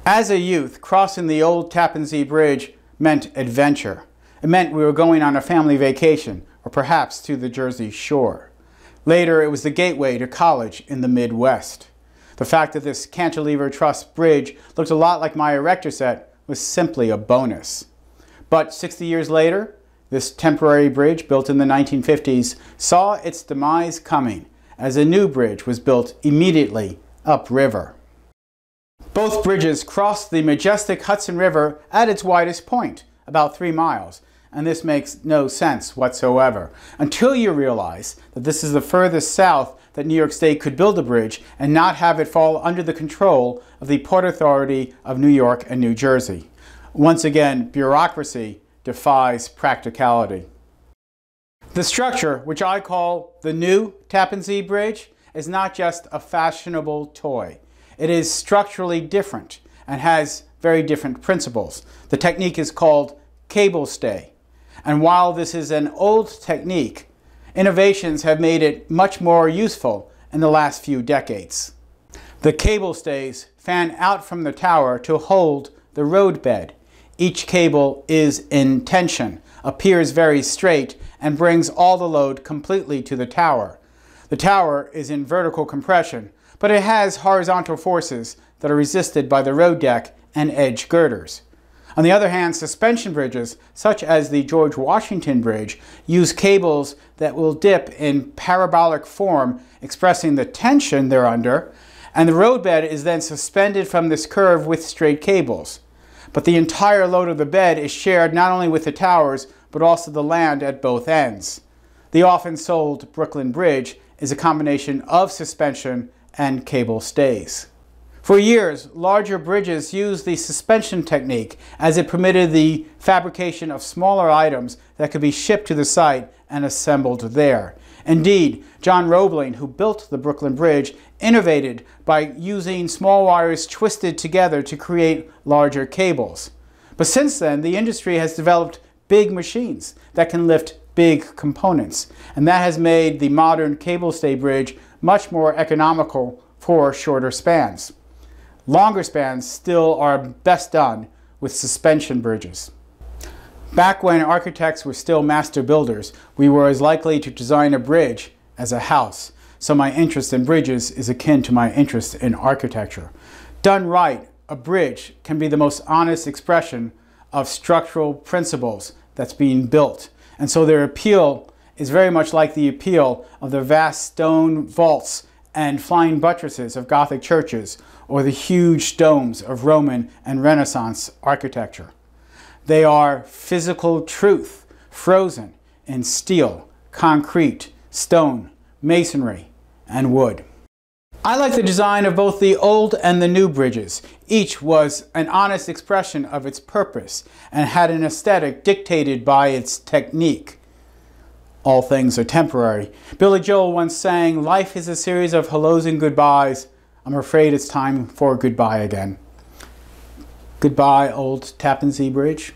As a youth, crossing the old Tappan Zee Bridge meant adventure. It meant we were going on a family vacation, or perhaps to the Jersey Shore. Later, it was the gateway to college in the Midwest. The fact that this cantilever truss bridge looked a lot like my erector set was simply a bonus. But 60 years later, this temporary bridge built in the 1950s saw its demise coming as a new bridge was built immediately upriver. Both bridges crossed the majestic Hudson River at its widest point, about 3 miles, and this makes no sense whatsoever, until you realize that this is the furthest south that New York State could build a bridge and not have it fall under the control of the Port Authority of New York and New Jersey. Once again, bureaucracy defies practicality. The structure, which I call the new Tappan Zee Bridge, is not just a fashionable toy. It is structurally different and has very different principles. The technique is called cable stay. And while this is an old technique, innovations have made it much more useful in the last few decades. The cable stays fan out from the tower to hold the roadbed. Each cable is in tension, appears very straight, and brings all the load completely to the tower. The tower is in vertical compression, but it has horizontal forces that are resisted by the road deck and edge girders. On the other hand, suspension bridges, such as the George Washington Bridge, use cables that will dip in parabolic form, expressing the tension they're under, and the roadbed is then suspended from this curve with straight cables. But the entire load of the bed is shared not only with the towers, but also the land at both ends. The often sold Brooklyn Bridge is a combination of suspension and cable stays. For years, larger bridges used the suspension technique as it permitted the fabrication of smaller items that could be shipped to the site and assembled there. Indeed, John Roebling, who built the Brooklyn Bridge, innovated by using small wires twisted together to create larger cables. But since then, the industry has developed big machines that can lift big components, and that has made the modern cable stay bridge much more economical for shorter spans. Longer spans still are best done with suspension bridges. Back when architects were still master builders, we were as likely to design a bridge as a house. So my interest in bridges is akin to my interest in architecture. Done right, a bridge can be the most honest expression of structural principles that's being built. And so their appeal is very much like the appeal of the vast stone vaults and flying buttresses of Gothic churches, or the huge domes of Roman and Renaissance architecture. They are physical truth, frozen in steel, concrete, stone, masonry, and wood. I like the design of both the old and the new bridges. Each was an honest expression of its purpose and had an aesthetic dictated by its technique. All things are temporary. Billy Joel once sang, "Life is a series of hellos and goodbyes. I'm afraid it's time for goodbye again." Goodbye, old Tappan Zee Bridge.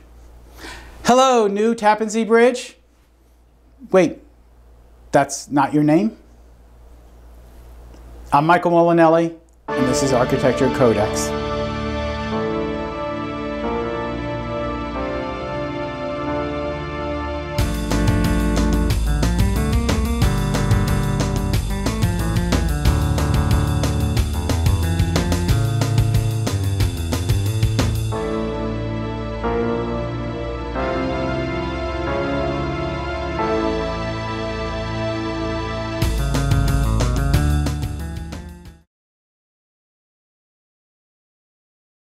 Hello, new Tappan Zee Bridge. Wait, that's not your name? I'm Michael Molinelli, and this is Architecture Codex.